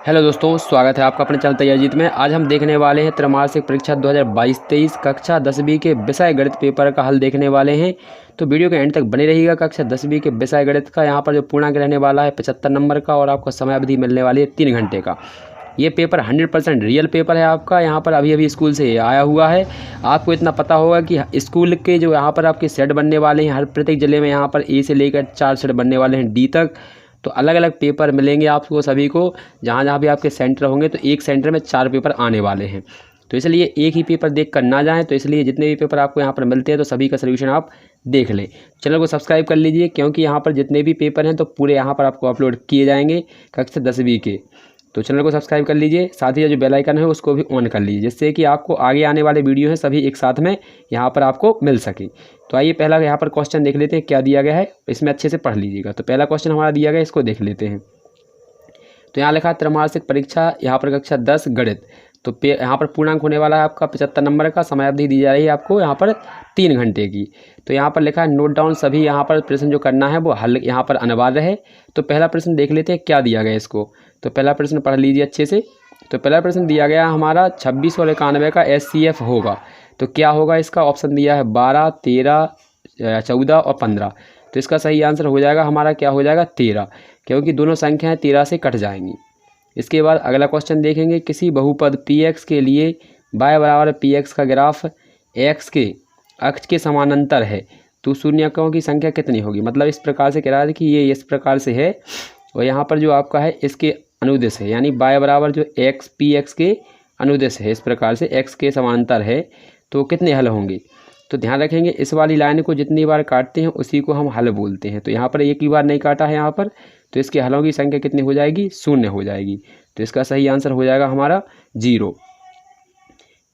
Hello दोस्तों, स्वागत है आपका अपने चैनल तैयारी जीत में। आज हम देखने वाले हैं त्रैमासिक परीक्षा 2022-23 कक्षा 10वीं के विषय गणित पेपर का हल देखने वाले हैं। तो वीडियो के एंड तक बने रहिएगा। कक्षा 10वीं के विषय गणित का यहाँ पर जो पूर्णांक रहने वाला है 75 नंबर का, और आपको समय अवधि मिलने वाली है 3 घंटे का। ये पेपर 100% रियल पेपर है आपका। यहाँ पर अभी स्कूल से आया हुआ है। आपको इतना पता होगा कि स्कूल के जो यहाँ पर आपके सेट बनने वाले हैं, हर प्रत्येक जिले में यहाँ पर ए से लेकर 4 सेट बनने वाले हैं डी तक। तो अलग अलग पेपर मिलेंगे आपको सभी को, जहाँ जहाँ भी आपके सेंटर होंगे। तो एक सेंटर में 4 पेपर आने वाले हैं, तो इसलिए एक ही पेपर देख कर ना जाएँ। तो इसलिए जितने भी पेपर आपको यहाँ पर मिलते हैं तो सभी का सोल्यूशन आप देख लें। चैनल को सब्सक्राइब कर लीजिए, क्योंकि यहाँ पर जितने भी पेपर हैं तो पूरे यहाँ पर आपको अपलोड किए जाएंगे कक्षा 10वीं के। तो चैनल को सब्सक्राइब कर लीजिए, साथ ही जो बेल आइकन है उसको भी ऑन कर लीजिए, जिससे कि आपको आगे आने वाले वीडियो हैं सभी एक साथ में यहाँ पर आपको मिल सके। तो आइए पहला यहाँ पर क्वेश्चन देख लेते हैं क्या दिया गया है, इसमें अच्छे से पढ़ लीजिएगा। तो पहला क्वेश्चन हमारा दिया गया है, इसको देख लेते हैं। तो यहाँ लिखा है त्रैमासिक परीक्षा यहाँ पर कक्षा 10 गणित। तो यहाँ पर पूर्णांक होने वाला है आपका 75 नंबर का। समय अवधि दी जा रही है आपको यहाँ पर 3 घंटे की। तो यहाँ पर लिखा है नोट डाउन सभी यहाँ पर प्रश्न जो करना है वो हल यहाँ पर अनिवार्य है। तो पहला प्रश्न देख लेते हैं क्या दिया गया इसको। तो पहला प्रश्न पढ़ लीजिए अच्छे से। तो पहला प्रश्न दिया गया हमारा 26 और 91 का SCF होगा। तो क्या होगा इसका, ऑप्शन दिया है 12, 13, 14 और 15। तो इसका सही आंसर हो जाएगा हमारा, क्या हो जाएगा 13, क्योंकि दोनों संख्याएं 13 से कट जाएंगी। इसके बाद अगला क्वेश्चन देखेंगे, किसी बहुपद px के लिए y बराबर px का ग्राफ x के अक्ष के समानांतर है तो शून्यकों की संख्या कितनी होगी। मतलब इस प्रकार से कह रहा है कि ये इस प्रकार से है और यहाँ पर जो आपका है इसके अनुदिश है, यानी y बराबर जो x px के अनुदिश है, इस प्रकार से x के समानांतर है तो कितने हल होंगे। तो ध्यान रखेंगे इस वाली लाइन को जितनी बार काटते हैं उसी को हम हल बोलते हैं। तो यहाँ पर एक ही बार नहीं काटा है यहाँ पर, तो इसके हलों की संख्या कितनी हो जाएगी, 0 हो जाएगी। तो इसका सही आंसर हो जाएगा हमारा 0।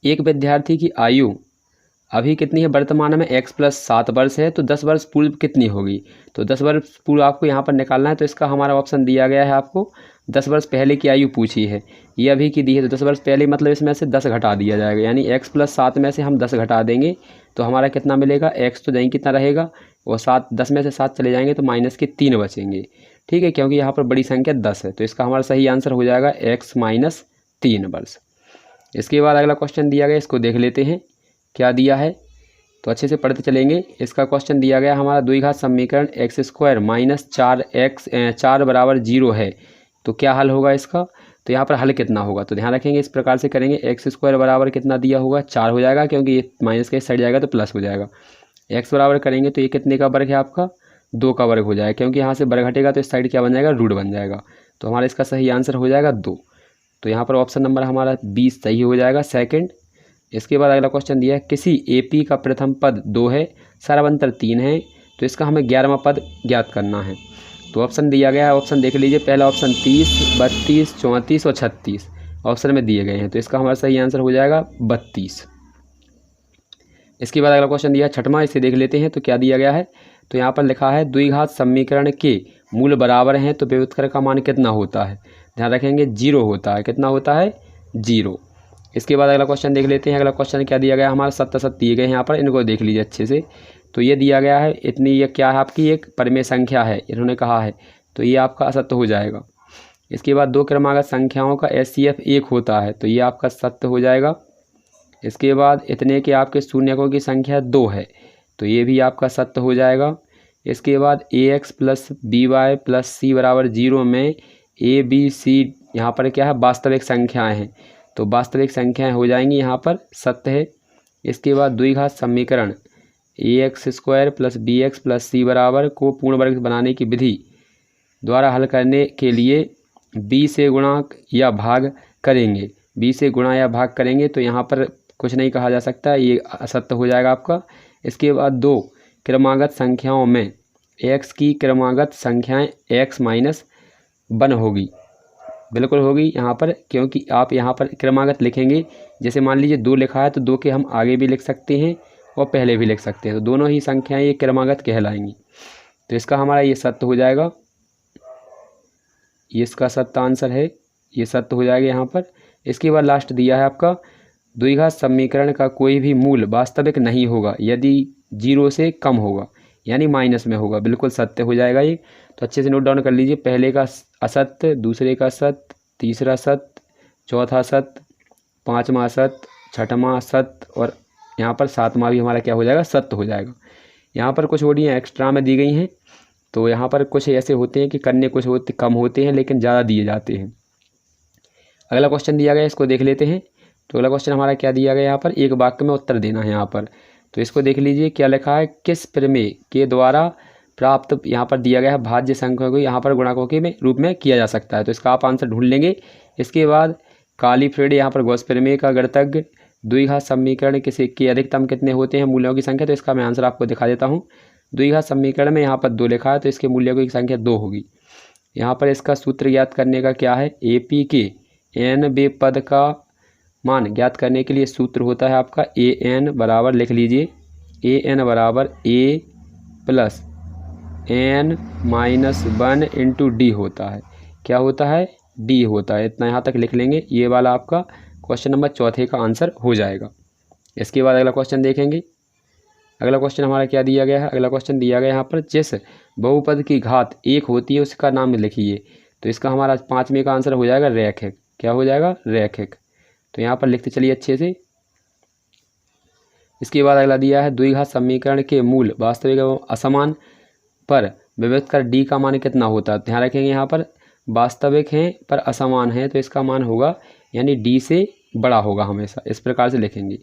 एक विद्यार्थी की आयु अभी कितनी है, वर्तमान में x + 7 वर्ष है, तो 10 वर्ष पूर्व कितनी होगी। तो 10 वर्ष पूर्व आपको यहाँ पर निकालना है। तो इसका हमारा ऑप्शन दिया गया है आपको 10 वर्ष पहले की आयु पूछी है, ये अभी की दी है। तो 10 वर्ष पहले मतलब इसमें से 10 घटा दिया जाएगा, यानी x + 7 में से हम 10 घटा देंगे तो हमारा कितना मिलेगा, x तो नहीं कितना रहेगा, और 10 में से 7 चले जाएंगे तो -3 बचेंगे। ठीक है, क्योंकि यहाँ पर बड़ी संख्या 10 है। तो इसका हमारा सही आंसर हो जाएगा x - 3 वर्ष। इसके बाद अगला क्वेश्चन दिया गया, इसको देख लेते हैं क्या दिया है। तो अच्छे से पढ़ते चलेंगे। इसका क्वेश्चन दिया गया हमारा द्विघात समीकरण x² - 4 बराबर 0 है तो क्या हल होगा इसका। तो यहाँ पर हल कितना होगा, तो ध्यान रखेंगे इस प्रकार से करेंगे। x² बराबर कितना दिया होगा, 4 हो जाएगा, क्योंकि ये माइनस के साइड जाएगा तो प्लस हो जाएगा। x बराबर करेंगे तो ये कितने का वर्ग है आपका, 2 का वर्ग हो जाएगा, क्योंकि यहाँ से वर्ग हटेगा तो इस साइड क्या बन जाएगा, रूट बन जाएगा। तो हमारा इसका सही आंसर हो जाएगा 2। तो यहाँ पर ऑप्शन नंबर हमारा 20 सही हो जाएगा, सेकंड। इसके बाद अगला क्वेश्चन दिया है, किसी AP का प्रथम पद 2 है, सर्वांतर 3 है, तो इसका हमें 11वां पद ज्ञात करना है। तो ऑप्शन दिया गया है, ऑप्शन देख लीजिए। पहला ऑप्शन 30, 32, 34 और 36 ऑप्शन में दिए गए हैं। तो इसका हमारा सही आंसर हो जाएगा 32। इसके बाद अगला क्वेश्चन दिया है 6वां, इसे देख लेते हैं। तो क्या दिया गया है, तो यहाँ पर लिखा है द्विघात समीकरण के मूल बराबर हैं तो व्युत्क्रम का मान कितना होता है। ध्यान रखेंगे 0 होता है। कितना होता है, 0। इसके बाद अगला क्वेश्चन देख लेते हैं। अगला क्वेश्चन क्या दिया गया हमारा, 7 दिए गए हैं यहाँ पर, इनको देख लीजिए अच्छे से। तो ये दिया गया है इतनी, ये क्या है आपकी एक परिमेय संख्या है, इन्होंने कहा है, तो ये आपका असत्य हो जाएगा। इसके बाद 2 क्रमागत संख्याओं का SCF 1 होता है, तो ये आपका सत्य हो जाएगा। इसके बाद इतने के आपके शून्यकों की संख्या 2 है, तो ये भी आपका सत्य हो जाएगा। इसके बाद AX + BY + C बराबर 0 में A B C यहाँ पर क्या है, वास्तविक संख्याएँ हैं, तो वास्तविक संख्याएं हो जाएंगी, यहाँ पर सत्य है। इसके बाद द्विघात समीकरण AX² + BX + C बराबर को पूर्ण वर्ग बनाने की विधि द्वारा हल करने के लिए B से गुणा या भाग करेंगे। B से गुणा या भाग करेंगे तो यहाँ पर कुछ नहीं कहा जा सकता, ये असत्य हो जाएगा आपका। इसके बाद 2 क्रमागत संख्याओं में x की क्रमागत संख्याएं x - 1 होगी, बिल्कुल होगी यहाँ पर, क्योंकि आप यहाँ पर क्रमागत लिखेंगे। जैसे मान लीजिए 2 लिखा है तो 2 के हम आगे भी लिख सकते हैं और पहले भी लिख सकते हैं, तो दोनों ही संख्याएं ये क्रमागत कहलाएंगी। तो इसका हमारा ये सत्य हो जाएगा, ये इसका सत्य आंसर है, ये सत्य हो जाएगा यहाँ पर। इसके बाद लास्ट दिया है आपका द्विघात समीकरण का कोई भी मूल वास्तविक नहीं होगा यदि 0 से कम होगा, यानी माइनस में होगा, बिल्कुल सत्य हो जाएगा ये। तो अच्छे से नोट डाउन कर लीजिए, पहले का असत्य, दूसरे का सत्य, तीसरा सत, चौथा सत, पाँचवा सत, छठवां सत और यहाँ पर सातवां भी हमारा क्या हो जाएगा, सत्य हो जाएगा। यहाँ पर कुछ ओडियाँ एक्स्ट्रा में दी गई हैं, तो यहाँ पर कुछ ऐसे होते हैं कि करने कुछ होते कम होते हैं लेकिन ज़्यादा दिए जाते हैं। अगला क्वेश्चन दिया गया, इसको देख लेते हैं। तो अगला क्वेश्चन हमारा क्या दिया गया, यहाँ पर एक वाक्य में उत्तर देना है यहाँ पर। तो इसको देख लीजिए क्या लिखा है, किस प्रमेय के द्वारा प्राप्त, यहाँ पर दिया गया है भाज्य संख्या को यहाँ पर गुणकों के रूप में किया जा सकता है। तो इसका आप आंसर ढूंढ लेंगे। इसके बाद कालीफ्रेड यहाँ पर गॉस प्रमेय का गणतज्ञ द्विघात समीकरण किसी के अधिकतम कितने होते हैं मूल्यों की संख्या। तो इसका मैं आंसर आपको दिखा देता हूँ। द्विघात समीकरण में यहाँ पर 2 लिखा है तो इसके मूल्यों की संख्या 2 होगी। यहाँ पर इसका सूत्र ज्ञात करने का क्या है, AP के n बे पद का मान ज्ञात करने के लिए सूत्र होता है आपका AN बराबर, लिख लीजिए, AN बराबर A plus n-1 into D होता है। क्या होता है, D होता है। इतना यहाँ तक लिख लेंगे, ये वाला आपका क्वेश्चन नंबर चौथे का आंसर हो जाएगा। इसके बाद अगला क्वेश्चन देखेंगे। अगला क्वेश्चन हमारा क्या दिया गया है, अगला क्वेश्चन दिया गया यहाँ पर जिस बहुपद की घात 1 होती है उसका नाम लिखिए। तो इसका हमारा 5वें का आंसर हो जाएगा रैखिक। क्या हो जाएगा, रैखिक। तो यहाँ पर लिखते चलिए अच्छे से। इसके बाद अगला दिया है द्विघात समीकरण के मूल वास्तविक एवं असमान पर विभक्त कर D का मान कितना होता है। ध्यान रखेंगे यहाँ पर वास्तविक हैं पर असमान है तो इसका मान होगा यानी D से बड़ा होगा हमेशा, इस प्रकार से लिखेंगे,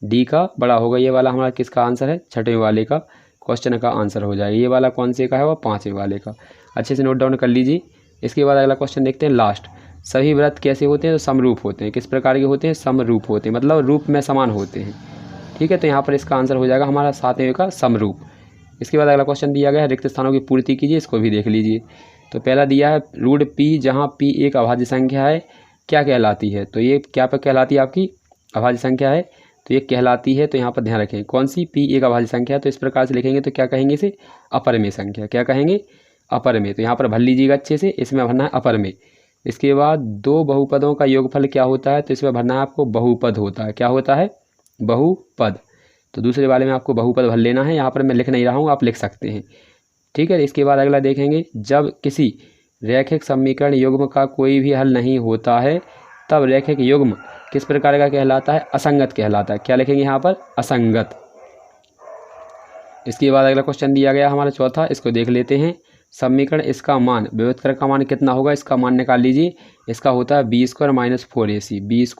D का बड़ा होगा। ये वाला हमारा किसका आंसर है, छठवें वाले का क्वेश्चन का आंसर हो जाएगा। ये वाला कौन से का है, वह 5वें वाले का। अच्छे से नोट डाउन कर लीजिए। इसके बाद अगला क्वेश्चन देखते हैं लास्ट। सभी व्रत कैसे होते हैं, तो समरूप होते हैं। किस प्रकार के होते हैं, समरूप होते हैं, मतलब रूप में समान होते हैं। ठीक है, तो यहाँ पर इसका आंसर हो जाएगा हमारा 7वें का समरूप। इसके बाद अगला क्वेश्चन दिया गया है रिक्त स्थानों की पूर्ति कीजिए, इसको भी देख लीजिए। तो पहला दिया है रूट P, जहाँ P एक अभाज्य संख्या है, क्या कहलाती है। तो ये क्या पर कहलाती है, आपकी अभाज्य संख्या है तो ये कहलाती है। तो यहाँ पर ध्यान रखें कौन सी, P एक अभाज्य संख्या है। तो इस प्रकार से लिखेंगे तो क्या कहेंगे इसे, अपरमेय संख्या। क्या कहेंगे, अपरमेय। तो यहाँ पर भर लीजिएगा अच्छे से, इसमें भरना है अपरमेय। इसके बाद 2 बहुपदों का योगफल क्या होता है, तो इसमें भरना है आपको बहुपद होता है। क्या होता है, बहुपद। तो दूसरे वाले में आपको बहुपद भर लेना है, यहाँ पर मैं लिख नहीं रहा हूँ, आप लिख सकते हैं। ठीक है, इसके बाद अगला देखेंगे, जब किसी रैखिक समीकरण युग्म का कोई भी हल नहीं होता है तब रैखिक युग्म किस प्रकार का कहलाता है, असंगत कहलाता है। क्या लिखेंगे यहाँ पर, असंगत। इसके बाद अगला क्वेश्चन दिया गया हमारा चौथा, इसको देख लेते हैं। समीकरण इसका मान विभक्त कर का मान कितना होगा, इसका मान निकाल लीजिए। इसका होता है B² - 4AC, B² -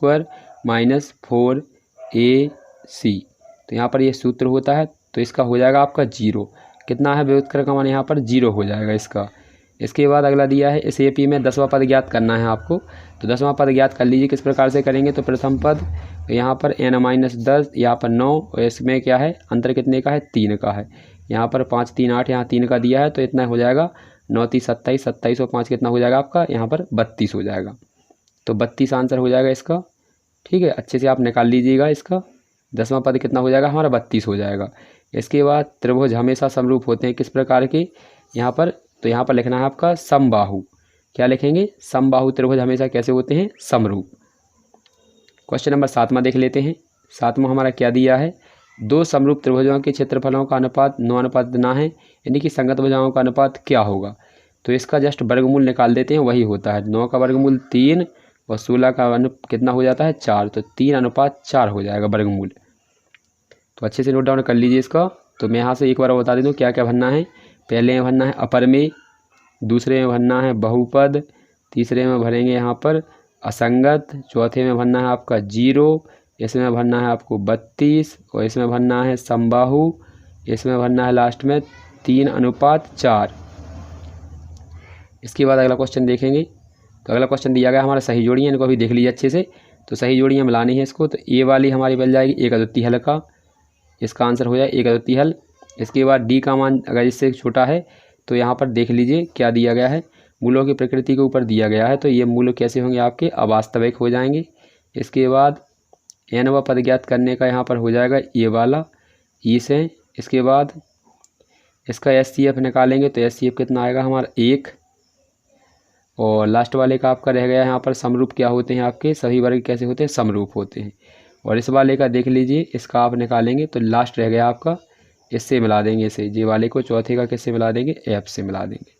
4AC। तो यहाँ पर ये सूत्र होता है तो इसका हो जाएगा आपका 0। कितना है विभक्त कर का मान, यहाँ पर 0 हो जाएगा इसका। इसके बाद अगला दिया है इस AP में 10वां पद ज्ञात करना है आपको। तो 10वां पद ज्ञात कर लीजिए। किस प्रकार से करेंगे, तो प्रथम पद यहाँ पर n-10, यहाँ पर 9 और इसमें क्या है, अंतर कितने का है, 3 का है। यहाँ पर 5 3 8, यहाँ 3 का दिया है तो इतना हो जाएगा 9 3 27, 27 और 5 कितना हो जाएगा आपका, यहाँ पर 32 हो जाएगा। तो 32 आंसर हो जाएगा इसका। ठीक है, अच्छे से आप निकाल लीजिएगा इसका। 10वां पद कितना हो जाएगा हमारा, 32 हो जाएगा। इसके बाद त्रिभुज हमेशा समरूप होते हैं, किस प्रकार के, यहाँ पर, तो यहाँ पर लिखना है आपका समबाहु। क्या लिखेंगे, समबाहु त्रिभुज हमेशा कैसे होते हैं, समरूप। क्वेश्चन नंबर 7वां देख लेते हैं। 7वां हमारा क्या दिया है, 2 समरूप त्रिभुजों के क्षेत्रफलों का अनुपात 9 अनुपात ना है, यानी कि संगत भुजाओं का अनुपात क्या होगा। तो इसका जस्ट वर्गमूल निकाल देते हैं, वही होता है 9 का वर्गमूल 3 और 16 का कितना हो जाता है, 4। तो 3 अनुपात 4 हो जाएगा वर्गमूल। तो अच्छे से नोट डाउन कर लीजिए इसका। तो मैं यहाँ से एक बार बता देता हूँ क्या क्या भरना है। पहले में भरना है अपरमेय, दूसरे में भरना है बहुपद, तीसरे में भरेंगे यहाँ पर असंगत, चौथे में भरना है आपका 0, इसमें भरना है आपको 32 और इसमें भरना है समबाहु, इसमें भरना है लास्ट में 3 अनुपात 4। इसके बाद अगला क्वेश्चन देखेंगे। तो अगला क्वेश्चन दिया गया हमारा सही जोड़ियाँ, इनको अभी देख लीजिए अच्छे से। तो सही जोड़ियाँ मिलानी है इसको। तो ए वाली हमारी बन जाएगी एक अद्वितीय हल का, इसका आंसर हो जाए एक अद्वितीय हल। इसके बाद डी का मान अगर इससे छोटा है तो यहाँ पर देख लीजिए क्या दिया गया है, मूलों की प्रकृति के ऊपर दिया गया है। तो ये मूल कैसे होंगे आपके, अवास्तविक हो जाएंगे। इसके बाद n पद ज्ञात करने का यहाँ पर हो जाएगा ये वाला ई से। इसके बाद इसका SCF निकालेंगे तो SCF कितना आएगा हमारा 1। और लास्ट वाले का आपका रह गया यहाँ पर समरूप क्या होते हैं आपके, सभी वर्ग कैसे होते हैं, समरूप होते हैं। और इस वाले का देख लीजिए, इसका आप निकालेंगे तो लास्ट रह गया आपका, इससे मिला देंगे इसे, जे वाले को चौथे का किससे मिला देंगे, F से मिला देंगे।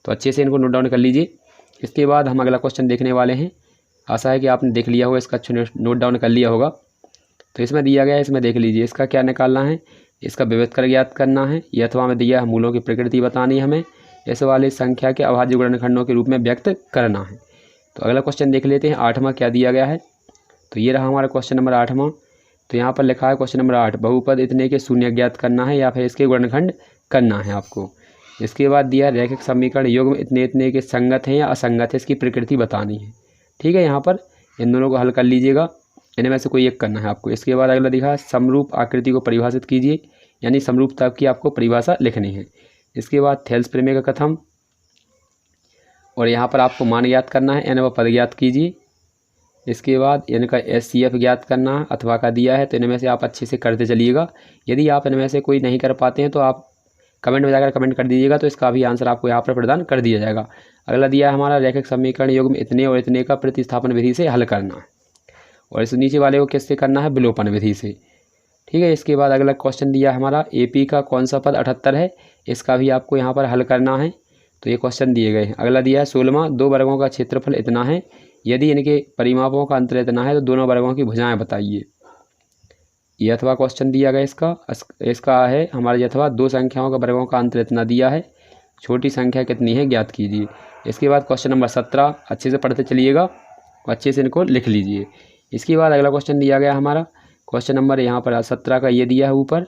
तो अच्छे से इनको नोट डाउन कर लीजिए। इसके बाद हम अगला क्वेश्चन देखने वाले हैं। आशा है कि आपने देख लिया होगा, इसका अच्छे नोट डाउन कर लिया होगा। तो इसमें दिया गया है, इसमें देख लीजिए, इसका क्या निकालना है, इसका विभेदकर ज्ञात करना है। ये अथवा में दिया है मूलों की प्रकृति बतानी हमें, इस वाली संख्या के अभाज्य गुणनखंडों के रूप में व्यक्त करना है। तो अगला क्वेश्चन देख लेते हैं, 8वां क्या दिया गया है। तो ये रहा हमारा क्वेश्चन नंबर 8वां। तो यहाँ पर लिखा है क्वेश्चन नंबर 8, बहुपद इतने के शून्य ज्ञात करना है या फिर इसके गुणनखंड करना है आपको। इसके बाद दिया रैखिक समीकरण युग्म इतने इतने के संगत हैं या असंगत है, इसकी प्रकृति बतानी है। ठीक है, यहाँ पर इन दोनों को हल कर लीजिएगा, इनमें से कोई एक करना है आपको। इसके बाद अगला दिखा है समरूप आकृति को परिभाषित कीजिए, यानी समरूपता की आपको परिभाषा लिखनी है। इसके बाद थेल्स प्रमेय का कथन, और यहाँ पर आपको मान ज्ञात करना है, एन व पद ज्ञात कीजिए। इसके बाद इनका SCF ज्ञात करना है, अथवा का दिया है, तो इनमें से आप अच्छे से करते चलिएगा। यदि आप इनमें से कोई नहीं कर पाते हैं तो आप कमेंट में जाकर कमेंट कर दीजिएगा, तो इसका भी आंसर आपको यहाँ पर प्रदान कर दिया जाएगा। अगला दिया है हमारा रैखिक समीकरण युग्म इतने और इतने का प्रतिस्थापन विधि से हल करना है, और इस नीचे वाले को किससे करना है, विलोपन विधि से। ठीक है, इसके बाद अगला क्वेश्चन दिया हमारा AP का कौन सा पद 78 है, इसका भी आपको यहाँ पर हल करना है। तो ये क्वेश्चन दिए गए हैं। अगला दिया है 16वां, दो वर्गों का क्षेत्रफल इतना है, यदि इनके परिमापों का अंतर इतना है तो दोनों वर्गों की भुजाएं बताइए। ये अथवा क्वेश्चन दिया गया इसका है हमारे अथवा दो संख्याओं का वर्गों का अंतर इतना दिया है, छोटी संख्या कितनी है ज्ञात कीजिए। इसके बाद क्वेश्चन नंबर 17, अच्छे से पढ़ते चलिएगा और अच्छे से इनको लिख लीजिए। इसके बाद अगला क्वेश्चन दिया गया हमारा क्वेश्चन नंबर यहाँ पर 17 का ये दिया है ऊपर,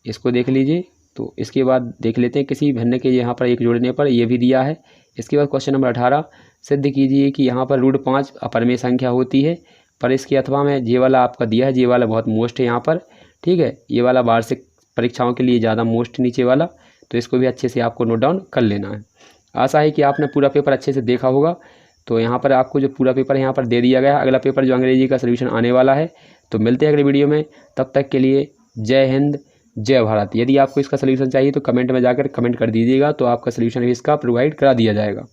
इसको देख लीजिए। तो इसके बाद देख लेते हैं किसी भिन्न के यहाँ पर एक जोड़ने पर, ये भी दिया है। इसके बाद क्वेश्चन नंबर 18, सिद्ध कीजिए कि यहाँ पर √5 अपरिमेय संख्या होती है, पर इसके अथवा में ये वाला आपका दिया है, ये वाला बहुत मोस्ट है यहाँ पर। ठीक है, ये वाला वार्षिक परीक्षाओं के लिए ज़्यादा मोस्ट नीचे वाला, तो इसको भी अच्छे से आपको नोट डाउन कर लेना है। आशा है कि आपने पूरा पेपर अच्छे से देखा होगा। तो यहाँ पर आपको जो पूरा पेपर यहाँ पर दे दिया गया है, अगला पेपर जो अंग्रेजी का सोल्यूशन आने वाला है। तो मिलते हैं अगले वीडियो में, तब तक के लिए जय हिंद जय भारत। यदि आपको इसका सोल्यूशन चाहिए तो कमेंट में जाकर कमेंट कर दीजिएगा, तो आपका सोल्यूशन भी इसका प्रोवाइड करा दिया जाएगा।